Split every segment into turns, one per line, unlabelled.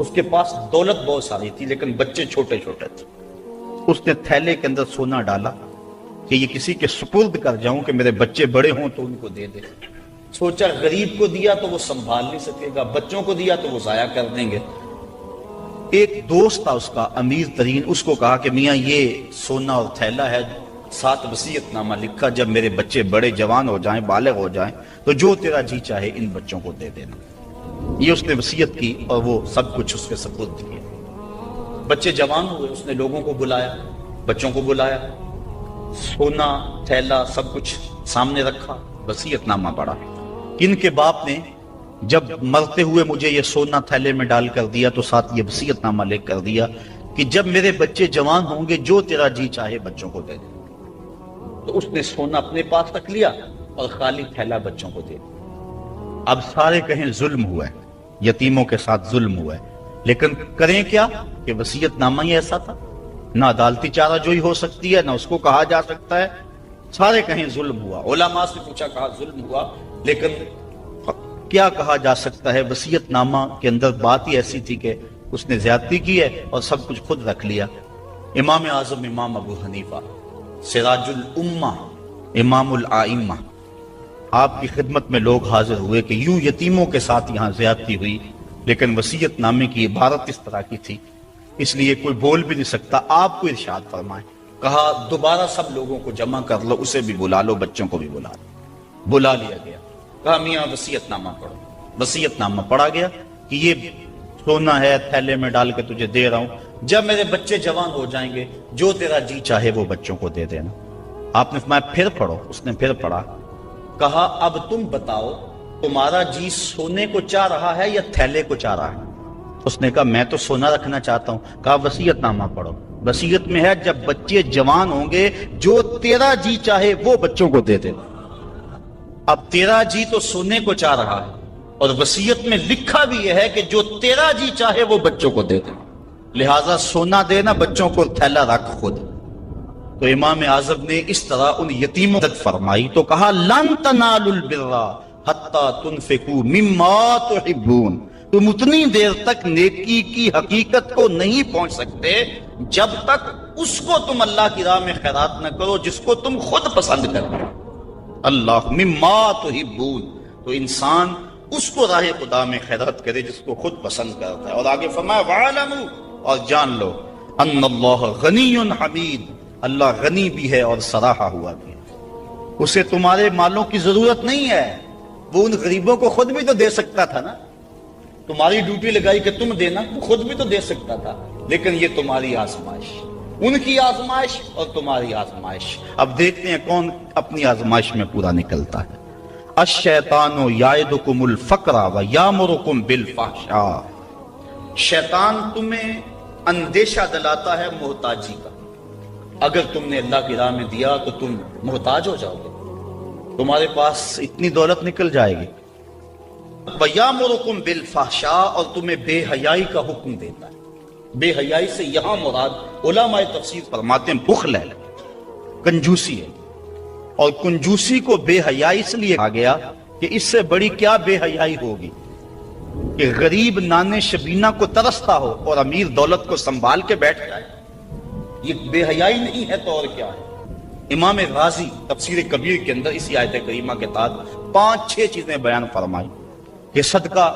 اس کے پاس دولت بہت ساری تھی لیکن بچے چھوٹے چھوٹے تھے. اس نے تھیلے کے اندر سونا ڈالا کہ یہ کسی کے سپرد کر جاؤں کہ میرے بچے بڑے ہوں تو ان کو دے دے. سوچا غریب کو دیا تو وہ سنبھال نہیں سکے گا، بچوں کو دیا تو وہ ضائع کر دیں گے. ایک دوست تھا اس کا امیر ترین، اس کو کہا کہ میاں یہ سونا اور تھیلا ہے، ساتھ وصیت نامہ لکھا، جب میرے بچے بڑے جوان ہو جائیں، بالغ ہو جائیں تو جو تیرا جی چاہے ان بچوں کو دے دینا. یہ اس نے وصیت کی اور وہ سب کچھ اس کے سپرد کیا. بچے جوان ہوئے، اس نے لوگوں کو بلایا، بچوں کو بلایا، سونا تھیلا سب کچھ سامنے رکھا، وصیت نامہ پڑھا. ان کے باپ نے جب مرتے ہوئے مجھے یہ سونا تھیلے میں ڈال کر دیا تو ساتھ یہ وصیت نامہ لکھ کر دیا کہ جب میرے بچے جوان ہوں گے جو تیرا جی چاہے بچوں کو دے دے. تو اس نے سونا اپنے پاس رکھ لیا اور خالی تھیلا بچوں کو دے دیا. اب سارے کہیں ظلم ہوا ہے، یتیموں کے ساتھ ظلم ہوا ہے، لیکن کریں کیا کہ وصیت نامہ ہی ایسا تھا، نہ عدالتی چارہ جوئی ہو سکتی ہے، نہ اس کو کہا جا سکتا ہے. سارے کہیں ظلم ہوا. علماء سے پوچھا، کہا ظلم ہوا، لیکن کیا کہا جا سکتا ہے؟ وصیت نامہ کے اندر بات ہی ایسی تھی کہ اس نے زیادتی کی ہے اور سب کچھ خود رکھ لیا. امام اعظم امام ابو حنیفہ سراج الامہ امام الائمہ، آپ کی خدمت میں لوگ حاضر ہوئے کہ یوں یتیموں کے ساتھ یہاں زیادتی ہوئی، لیکن وصیت نامے کی عبارت اس طرح کی تھی، اس لیے کوئی بول بھی نہیں سکتا. آپ کو ارشاد فرمائیں. کہا دوبارہ سب لوگوں کو جمع کر لو، اسے بھی بلا لو، بچوں کو بھی بلا لو. بلا لیا گیا. کہا میاں وصیت نامہ پڑھو. وصیت نامہ پڑھا گیا کہ یہ سونا ہے، تھیلے میں ڈال کے تجھے دے رہا ہوں، جب میرے بچے جوان ہو جائیں گے جو تیرا جی چاہے وہ بچوں کو دے دینا. آپ نے فرمایا پھر پڑھو. اس نے پھر پڑھا. کہا اب تم بتاؤ تمہارا جی سونے کو چاہ رہا ہے یا تھیلے کو چاہ رہا ہے؟ اس نے کہا میں تو سونا رکھنا چاہتا ہوں. کہا وصیت نامہ پڑھو. وصیت میں ہے جب بچے جوان ہوں گے جو تیرا جی چاہے وہ بچوں کو دے دینا. اب تیرا جی تو سونے کو چاہ رہا ہے اور وصیت میں لکھا بھی یہ ہے کہ جو تیرا جی چاہے وہ بچوں کو دے دے، لہٰذا سونا دینا، بچوں کو تھیلا رکھ خود. تو امام اعظم نے اس طرح ان یتیموں مدد فرمائی تو کہا لن تنالوا البر حتی تنفقوا مما تحبون، تم اتنی دیر تک نیکی کی حقیقت کو نہیں پہنچ سکتے جب تک اس کو تم اللہ کی راہ میں خیرات نہ کرو جس کو تم خود پسند کرو. اللہ مما تحبون، تو انسان اس کو راہ خدا میں خیرات کرے جس کو خود پسند کرتا ہے. اور آگے فرمایا وَعَلَمُوا، اور جان لو ان اللہ غنی حمید، اللہ غنی بھی ہے اور سراہا ہوا بھی ہے. اسے تمہارے مالوں کی ضرورت نہیں ہے، وہ ان غریبوں کو خود بھی تو دے سکتا تھا نا. تمہاری ڈیوٹی لگائی کہ تم دینا، وہ خود بھی تو دے سکتا تھا، لیکن یہ تمہاری آزمائش، ان کی آزمائش اور تمہاری آزمائش. اب دیکھتے ہیں کون اپنی آزمائش میں پورا نکلتا ہے. الشیطان یعدکم الفقر ویامرکم بالفحشاء، شیطان تمہیں اندیشہ دلاتا ہے محتاجی کا. اگر تم نے اللہ کی راہ میں دیا تو تم محتاج ہو جاؤ گے، تمہارے پاس اتنی دولت نکل جائے گی. وَيَأْمُرُكُمْ بِالْفَحْشَاءِ، اور تمہیں بے حیائی کا حکم دیتا ہے. بے حیائی سے یہاں مراد علماء تفسیر فرماتے ہیں بخل ہے، کنجوسی ہے. اور کنجوسی کو بے حیائی اس لیے کہا گیا کہ اس سے بڑی کیا بے حیائی ہوگی کہ غریب نانے شبینہ کو ترستا ہو اور امیر دولت کو سنبھال کے بیٹھ جائے. یہ بے حیائی نہیں ہے تو اور کیا ہے. امام غازی تفسیر کبیر کے اندر اسی آیت کریمہ کے تحت 5-6 چیزیں بیان فرمائی کہ صدقہ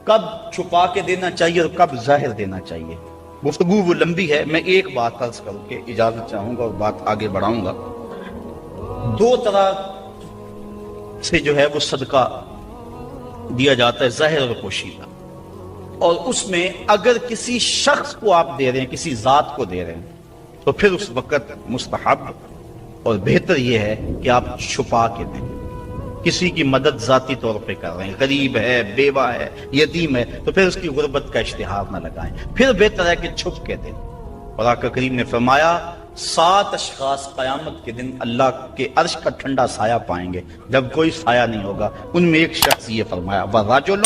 کب چھپا کے دینا چاہیے اور کب ظاہر دینا چاہیے. گفتگو وہ لمبی ہے، میں ایک بات عرض کر کے اجازت چاہوں گا اور بات آگے بڑھاؤں گا. 2 طرح سے جو ہے وہ صدقہ دیا جاتا ہے، ظاہر اور پوشیدہ. اور اس میں اگر کسی شخص کو آپ دے رہے ہیں، کسی ذات کو دے رہے ہیں، تو پھر اس وقت مستحب اور بہتر یہ ہے کہ آپ چھپا کے دیں. کسی کی مدد ذاتی طور پہ کر رہے ہیں، غریب ہے، بیوہ ہے، یتیم ہے، تو پھر اس کی غربت کا اشتہار نہ لگائیں، پھر بہتر ہے کہ چھپ کے دیں. اور آقا کریم نے فرمایا 7 اشخاص قیامت کے دن اللہ کے عرش کا ٹھنڈا سایہ پائیں گے جب کوئی سایہ نہیں ہوگا. ان میں ایک شخص یہ فرمایا وَرَجُلٌ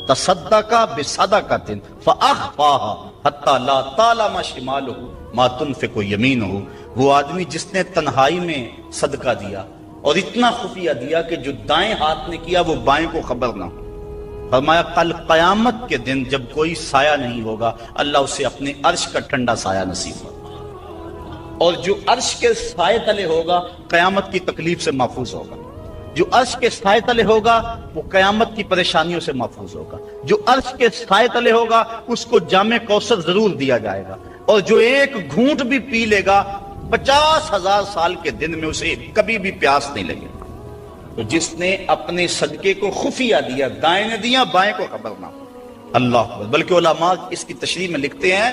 تَصَدَّقَ بِصَدَقَةٍ فَأَخْفَاهَا حَتَّى لَا تَعْلَمَ شِمَالُهُ مَا تُنْفِقُ يَمِينُهُ، وہ آدمی جس نے تنہائی میں صدقہ دیا اور اتنا خفیہ دیا کہ جو دائیں ہاتھ نے کیا وہ بائیں کو خبر نہ ہو. فرمایا کل قیامت کے دن جب کوئی سایہ نہیں ہوگا اللہ اسے اپنے عرش کا ٹھنڈا سایہ نصیب ہوگا، اور جو عرش کے سائے تلے ہوگا قیامت کی تکلیف سے محفوظ ہوگا، جو عرش کے سائے تلے ہوگا وہ قیامت کی پریشانیوں سے محفوظ ہوگا، جو عرش کے سائے تلے ہوگا اس کو جام کوثر ضرور دیا جائے گا، اور جو ایک گھونٹ بھی پی لے گا 50,000 سال کے دن میں اسے کبھی بھی پیاس نہیں لگے گا۔ تو جس نے اپنے صدقے کو خفیہ دیا، دائیں نے دیا بائیں کو خبر نہ ہو، اللہ اکبر۔ بلکہ علماء اس کی تشریح میں لکھتے ہیں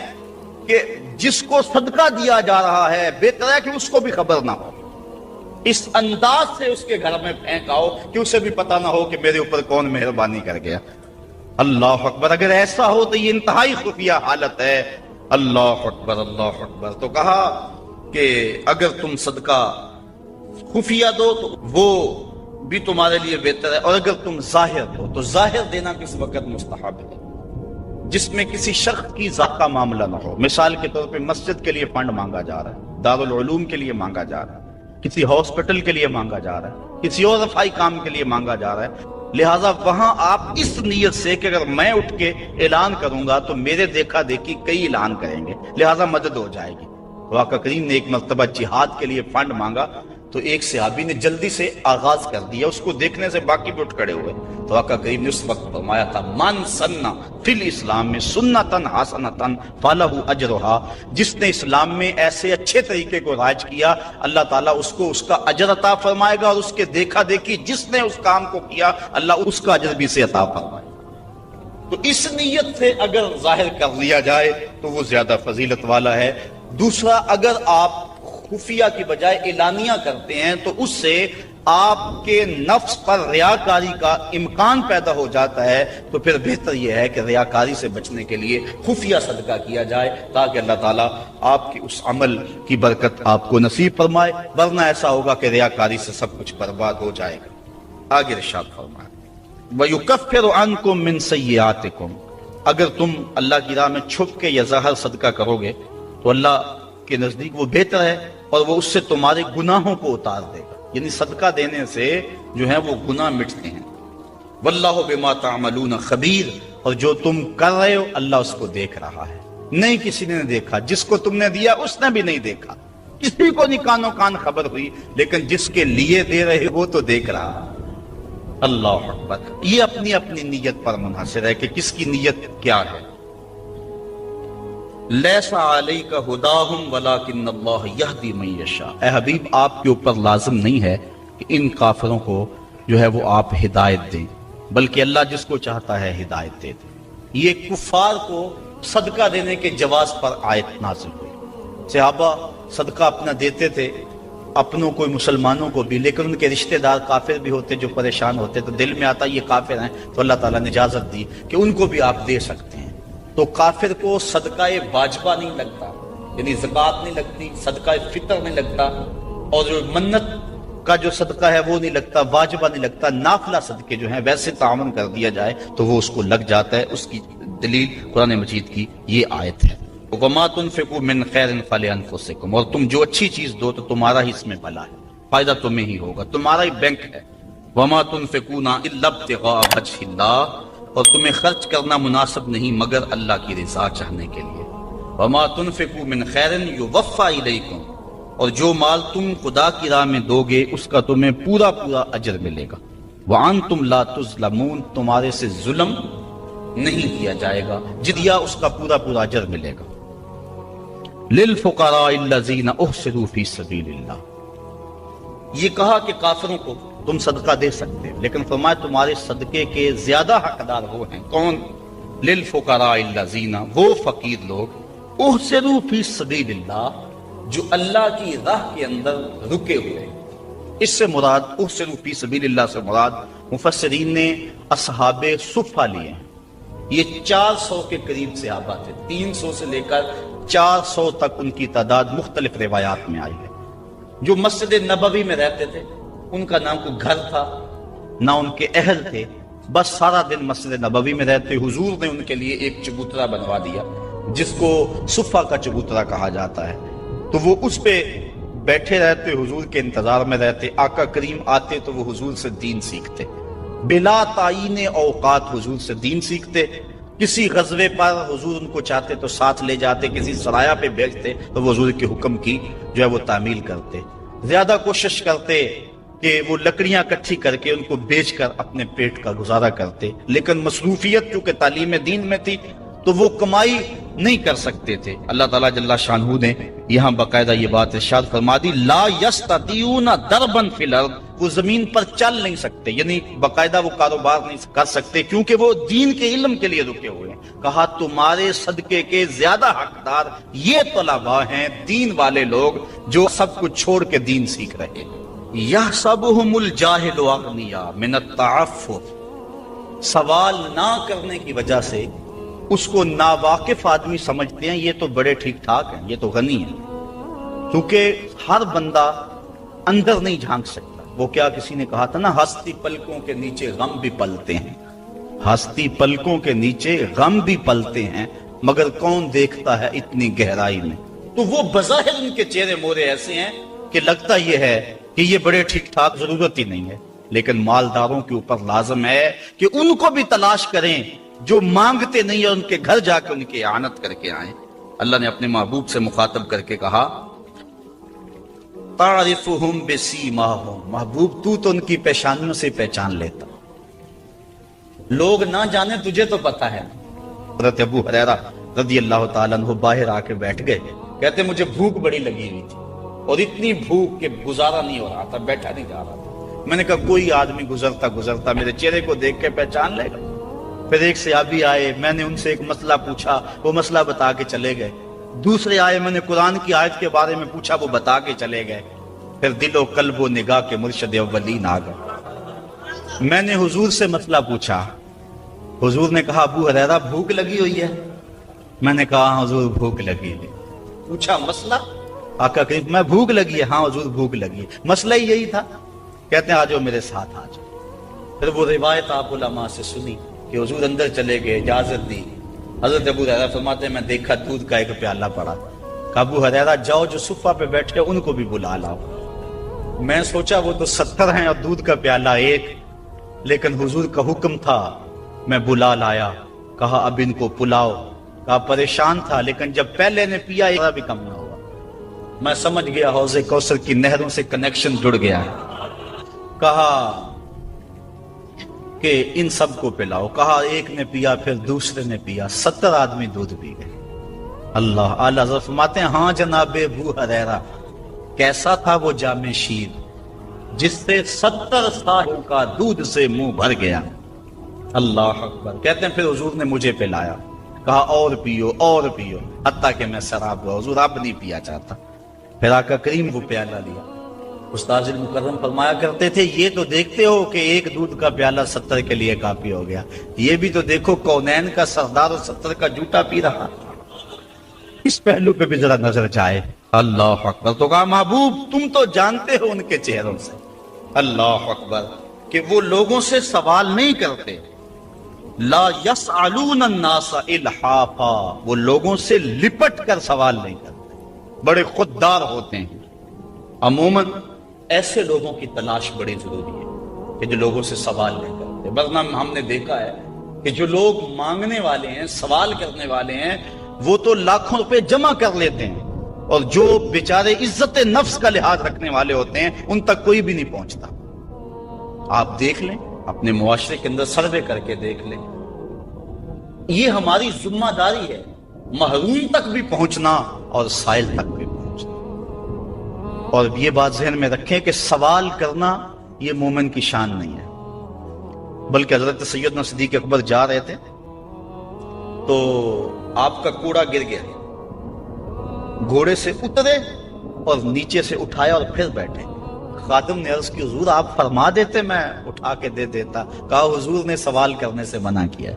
کہ جس کو صدقہ دیا جا رہا ہے بہتر ہے کہ اس کو بھی خبر نہ ہو، اس انداز سے اس کے گھر میں پھینک آؤ کہ اسے بھی پتا نہ ہو کہ میرے اوپر کون مہربانی کر گیا۔ اللہ اکبر۔ اگر ایسا ہو تو یہ انتہائی خفیہ حالت ہے۔ اللہ اکبر اللہ اکبر۔ تو کہا کہ اگر تم صدقہ خفیہ دو تو وہ بھی تمہارے لیے بہتر ہے، اور اگر تم ظاہر دو تو ظاہر دینا کس وقت مستحب ہے، جس میں کسی شخص کی ذات کا معاملہ نہ ہو۔ مثال کے طور پہ مسجد کے لیے فنڈ مانگا جا رہا ہے، دارالعلوم کے لیے مانگا جا رہا ہے، کسی ہاسپٹل کے لیے مانگا جا رہا ہے، کسی اور رفاہی کام کے لیے مانگا جا رہا ہے، لہٰذا وہاں آپ اس نیت سے کہ اگر میں اٹھ کے اعلان کروں گا تو میرے دیکھا دیکھی کئی اعلان کریں گے، لہٰذا مدد ہو جائے گی۔ آقا کریم نے ایک مرتبہ جہاد کے لیے فنڈ مانگا تو ایک صحابی نے جلدی سے آغاز کر دیا، اس کو دیکھنے سے باقی بھی اٹھ کھڑے ہوئے۔ تو آقا کریم نے اس وقت فرمایا تھا من سنہ فی الاسلام میں سنتن حسنتن فلہ اجرہا، جس نے اسلام میں ایسے اچھے طریقے کو رائج کیا اللہ تعالیٰ اس کو اس کا اجر عطا فرمائے گا، اور اس کے دیکھا دیکھی جس نے اس کام کو کیا اللہ اس کا اجر بھی سے عطا فرمائے گا۔ تو اس نیت سے اگر ظاہر کر لیا جائے تو وہ زیادہ فضیلت والا ہے۔ دوسرا، اگر آپ خفیہ کی بجائے اعلانیہ کرتے ہیں تو اس سے آپ کے نفس پر ریاکاری کا امکان پیدا ہو جاتا ہے، تو پھر بہتر یہ ہے کہ ریاکاری سے بچنے کے لیے خفیہ صدقہ کیا جائے تاکہ اللہ تعالیٰ آپ کے اس عمل کی برکت آپ کو نصیب فرمائے، ورنہ ایسا ہوگا کہ ریاکاری سے سب کچھ برباد ہو جائے گا۔ آگے ارشاد فرمائے وَيُكَفِّرُ عَنْكُم مِّن سَيِّئَاتِكُم، اگر تم اللہ کی راہ میں چھپ کے یا ظاہر صدقہ کرو گے تو اللہ کے نزدیک وہ بہتر ہے، اور وہ اس سے تمہارے گناہوں کو اتار دے گا، یعنی صدقہ دینے سے جو ہے وہ گناہ مٹتے ہیں۔ واللہ بما تعملون خبیر، اور جو تم کر رہے ہو اللہ اس کو دیکھ رہا ہے۔ نہیں کسی نے دیکھا، جس کو تم نے دیا اس نے بھی نہیں دیکھا، کسی کو نہیں کانوں کان خبر ہوئی، لیکن جس کے لیے دے رہے وہ تو دیکھ رہا۔ اللہ اکبر۔ یہ اپنی اپنی نیت پر منحصر ہے کہ کس کی نیت کیا ہے۔ لیس علیک ہداہم ولکن اللہ یہدی من یشاء، اے حبیب آپ کے اوپر لازم نہیں ہے کہ ان کافروں کو جو ہے وہ آپ ہدایت دیں، بلکہ اللہ جس کو چاہتا ہے ہدایت دے دے۔ یہ کفار کو صدقہ دینے کے جواز پر آیت نازل ہوئی۔ صحابہ صدقہ اپنا دیتے تھے، اپنوں کو مسلمانوں کو بھی، لیکن ان کے رشتہ دار کافر بھی ہوتے جو پریشان ہوتے، تو دل میں آتا یہ کافر ہیں، تو اللہ تعالیٰ نے اجازت دی کہ ان کو بھی آپ دے سکتے ہیں۔ تو کافر کو صدقہ واجبہ نہیں لگتا، یعنی زکوٰۃ نہیں لگتی، صدقہ فطر نہیں لگتا، اور جو منت کا جو صدقہ ہے وہ نہیں لگتا، واجبہ نہیں لگتا، نافلہ صدقے جو ہیں ویسے تعاون کر دیا جائے تو وہ اس کو لگ جاتا ہے۔ اس کی دلیل قرآن مجید کی یہ آیت ہے، وَمَا تُنْفِقُوا مِنْ خَيْرٍ فَلِأَنفُسِكُمْ، اور تم جو اچھی چیز دو تو تمہارا ہی اس میں بھلا ہے، فائدہ تمہیں ہی ہوگا، تمہارا ہی بینک ہے۔ وَمَا تُنْفِقُونَ إِلَّا ابْتِغَاءَ وَجْهِ اللَّهِ، اور تمہیں خرچ کرنا مناسب نہیں مگر اللہ کی رضا چاہنے کے لیے۔ وَمَا تُنْفِقُوا مِنْ خَيْرٍ يُوَفَّى إِلَيْكُمْ، اور جو مال تم خدا کی راہ میں دو گے اس کا تمہیں پورا پورا اجر ملے گا۔ وَأَنْتُمْ لَا تُظْلَمُونَ، تمہارے سے ظلم نہیں کیا جائے گا، جدیا اس کا پورا پورا اجر ملے گا۔ لِلْفُقَرَاءِ الَّذِينَ أُحْصِرُوا فِي سَبِيلِ اللَّهِ، یہ کہا کہ کافروں کو تم صدقہ دے سکتے ہو، لیکن فرمایا تمہارے صدقے کے زیادہ حقدار وہ ہیں کون؟ للفقراء الذین، وہ فقیر لوگ، احسروا فی سبیل اللہ، جو اللہ کی راہ کے اندر رکے ہوئے۔ اس سے مراد احسروا فی سبیل اللہ سے مراد مفسرین نے اصحاب صفہ لیے ہیں۔ یہ 400 کے قریب صحابہ تھے، 300 سے لے کر 400 تک ان کی تعداد مختلف روایات میں آئی ہے، جو مسجد نبوی میں رہتے تھے۔ ان کا نام کوئی گھر تھا نہ ان کے اہل تھے، بس سارا دن مسجد نبوی میں رہتے۔ حضور نے ان کے لیے ایک چبوترا بنوا دیا جس کو صفہ کا چبوترا کہا جاتا ہے، تو وہ اس پہ بیٹھے رہتے، حضور کے انتظار میں رہتے۔ آقا کریم آتے تو وہ حضور سے دین سیکھتے، بلا تعین اوقات حضور سے دین سیکھتے، کسی غزوے پر حضور ان کو چاہتے تو ساتھ لے جاتے، کسی سرایہ پہ بھیجتے تو وہ حضور کے حکم کی جو ہے وہ تعمیل کرتے، زیادہ کوشش کرتے کہ وہ لکڑیاں اکٹھی کر کے ان کو بیچ کر اپنے پیٹ کا گزارا کرتے، لیکن مصروفیت چونکہ تعلیم دین میں تھی تو وہ کمائی نہیں کر سکتے تھے۔ اللہ تعالیٰ جل شانہ نے یہاں باقاعدہ یہ بات ارشاد فرما دی، لا یستطیعون ضربا فی الارض، وہ زمین پر چل نہیں سکتے، یعنی باقاعدہ وہ کاروبار نہیں کر سکتے کیونکہ وہ دین کے علم کے لیے رکے ہوئے ہیں۔ کہا تمہارے صدقے کے زیادہ حقدار یہ طلباء ہیں، دین والے لوگ جو سب کچھ چھوڑ کے دین سیکھ رہے ہیں۔ یحسبہم الجاہل اغنیاء من التعفف، سوال نہ کرنے کی وجہ سے اس کو ناواقف آدمی سمجھتے ہیں یہ تو بڑے ٹھیک ٹھاک ہیں، یہ تو غنی ہیں، کیونکہ ہر بندہ اندر نہیں جھانک سکتا۔ وہ کیا کسی نے کہا تھا نا، ہستی پلکوں کے نیچے غم بھی پلتے ہیں، ہستی پلکوں کے نیچے غم بھی پلتے ہیں، مگر کون دیکھتا ہے اتنی گہرائی میں۔ تو وہ بظاہر ان کے چہرے مورے ایسے ہیں کہ لگتا یہ ہے کہ یہ بڑے ٹھیک ٹھاک، ضرورت ہی نہیں ہے، لیکن مالداروں کے اوپر لازم ہے کہ ان کو بھی تلاش کریں جو مانگتے نہیں اور ان کے گھر جا کے ان کی اعانت کر کے آئیں۔ اللہ نے اپنے محبوب سے مخاطب کر کے کہا تعرفہم بسیماہم، محبوب تو ان کی پیشانیوں سے پہچان لیتا، لوگ نہ جانے تجھے تو پتہ ہے۔ حضرت ابو ہریرہ رضی اللہ تعالیٰ عنہ باہر آ کے بیٹھ گئے، کہتے مجھے بھوک بڑی لگی ہوئی تھی اور اتنی بھوک کہ گزارا نہیں ہو رہا تھا، بیٹھا نہیں جا رہا تھا۔ میں نے کہا کوئی آدمی گزرتا میرے چہرے کو دیکھ کے پہچان لے گا۔ پھر ایک صحابی آئے، میں نے ان سے ایک مسئلہ پوچھا، وہ مسئلہ بتا کے چلے گئے۔ دوسرے آئے، میں نے قرآن کی آیت کے بارے میں پوچھا، وہ بتا کے چلے گئے۔ پھر دل و قلب و نگاہ کے مرشد اولین آ گئے۔ میں نے حضور سے مسئلہ پوچھا، حضور نے کہا ابو ہریرہ بھوک لگی ہوئی ہے؟ میں نے کہا ہاں حضور بھوک لگی ہے۔ پوچھا مسئلہ؟ آقا کریم میں بھوک لگی ہے، ہاں حضور بھوک لگی ہے، مسئلہ ہی یہی تھا۔ کہتے ہیں آ جاؤ میرے ساتھ آ جاؤ۔ پھر وہ روایت آپ علماء سے سنی کہ حضور اندر چلے گئے، اجازت دی۔ حضرت ابو ہریرہ فرماتے ہیں میں دیکھا دودھ کا ایک پیالہ پڑا، کہا ابو ہریرہ جاؤ جو صفہ پہ بیٹھے ان کو بھی بلا لاؤ۔ میں سوچا وہ تو 70 ہیں اور دودھ کا پیالہ ایک، لیکن حضور کا حکم تھا، میں بلا لایا، کہا اب ان کو پلاؤ۔ کہا پریشان تھا لیکن جب پہلے نے پیا ایک بھی کم نہ ہوا۔ میں سمجھ گیا حوض کوثر کی نہروں سے کنیکشن جڑ گیا۔ کہا کہ ان سب کو پلاؤ، کہا ایک نے پیا، پھر دوسرے نے پیا، 70 آدمی دودھ پی گئے۔ اللہ اعلیٰ حضرت فرماتے ہیں ہاں جناب ابو ہریرہ کیسا تھا وہ جام شیر جس سے 70 سالوں کا دودھ سے منہ بھر گیا۔ اللہ اکبر۔ کہتے ہیں پھر حضور نے مجھے پلایا، کہا اور پیو اور پیو، حتیٰ کہ میں سراب ہوا، حضور اب نہیں پیا چاہتا۔ پھر آقا کریم وہ پیالہ لیا۔ استاذ المکرم فرمایا کرتے تھے یہ تو دیکھتے ہو کہ ایک دودھ کا پیالہ 70 کے لیے کافی ہو گیا، یہ بھی تو دیکھو کونین کا سردار 70 کا جھوٹا پی رہا۔ اس پہلو پہ بھی ذرا نظر جائے۔ اللہ اکبر۔ تو کہا محبوب تم تو جانتے ہو ان کے چہروں سے، اللہ اکبر، کہ وہ لوگوں سے سوال نہیں کرتے، لا یسألون الناس الحافا، وہ لوگوں سے لپٹ کر سوال نہیں کرتے، بڑے خوددار ہوتے ہیں۔ عموماً ایسے لوگوں کی تلاش بڑی ضروری ہے کہ جو لوگوں سے سوال نہیں کرتے، ورنہ ہم نے دیکھا ہے کہ جو لوگ مانگنے والے ہیں، سوال کرنے والے ہیں، وہ تو لاکھوں روپے جمع کر لیتے ہیں، اور جو بیچارے عزت نفس کا لحاظ رکھنے والے ہوتے ہیں ان تک کوئی بھی نہیں پہنچتا۔ آپ دیکھ لیں اپنے معاشرے کے اندر سروے کر کے دیکھ لیں، یہ ہماری ذمہ داری ہے محروم تک بھی پہنچنا اور سائل تک بھی پہنچنا۔ اور یہ بات ذہن میں رکھیں کہ سوال کرنا یہ مومن کی شان نہیں ہے، بلکہ حضرت سیدنا صدیق اکبر جا رہے تھے تو آپ کا کوڑا گر گیا، گھوڑے سے اترے اور نیچے سے اٹھایا اور پھر بیٹھے۔ خادم نے عرض کی حضور آپ فرما دیتے میں اٹھا کے دے دیتا۔ کہا حضور نے سوال کرنے سے منع کیا،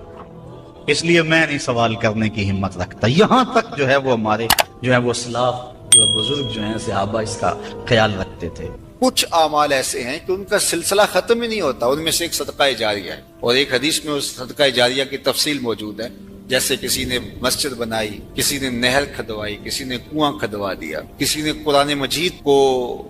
اس لیے میں نہیں سوال کرنے کی ہمت رکھتا۔ یہاں تک جو ہے وہ ہمارے جو ہے وہ اسلاف جو بزرگ جو ہیں صحابہ اس کا خیال رکھتے تھے۔
کچھ اعمال ایسے ہیں کہ ان کا سلسلہ ختم ہی نہیں ہوتا، ان میں سے ایک صدقہ جاریہ ہے، اور ایک حدیث میں اس صدقہ جاریہ کی تفصیل موجود ہے، جیسے کسی نے مسجد بنائی، کسی نے نہر کھدوائی، کسی نے کنواں کھدوا دیا، کسی نے قرآن مجید کو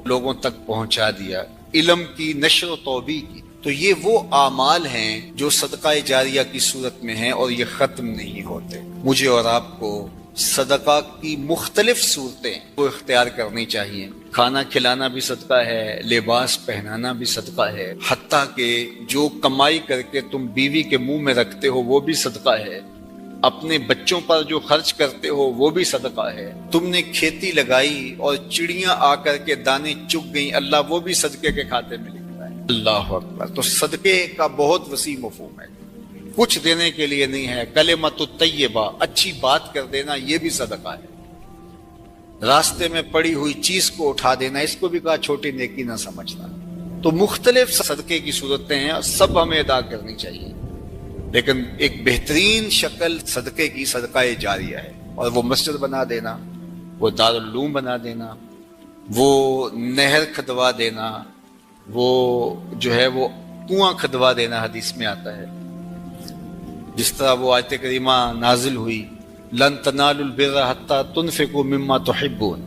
لوگوں تک پہنچا دیا، علم کی نشر و توبیع کی۔ تو یہ وہ اعمال ہیں جو صدقہ جاریہ کی صورت میں ہیں اور یہ ختم نہیں ہوتے. مجھے اور آپ کو صدقہ کی مختلف صورتیں وہ اختیار کرنی چاہیے. کھانا کھلانا بھی صدقہ ہے، لباس پہنانا بھی صدقہ ہے، حتیٰ کہ جو کمائی کر کے تم بیوی کے منہ میں رکھتے ہو وہ بھی صدقہ ہے، اپنے بچوں پر جو خرچ کرتے ہو وہ بھی صدقہ ہے. تم نے کھیتی لگائی اور چڑیاں آ کر کے دانے چگ گئیں، اللہ وہ بھی صدقے کے کھاتے میں لکھ رہا ہے. اللہ اکبر. تو صدقے کا بہت وسیع مفہوم ہے، کچھ دینے کے لیے نہیں ہے. کلمۃ طیبہ، اچھی بات کر دینا، یہ بھی صدقہ ہے. راستے میں پڑی ہوئی چیز کو اٹھا دینا، اس کو بھی کہا چھوٹی نیکی نہ سمجھنا. تو مختلف صدقے کی صورتیں ہیں اور سب ہمیں ادا کرنی چاہیے. لیکن ایک بہترین شکل صدقے کی صدقہ جاریہ ہے، اور وہ مسجد بنا دینا، وہ دارالعلوم بنا دینا، وہ نہر کھدوا دینا، وہ جو ہے وہ کنواں کھدوا دینا. حدیث میں آتا ہے جس طرح وہ آیت کریمہ نازل ہوئی، لن تنالوا البر حتى تنفقوا مما تحبون.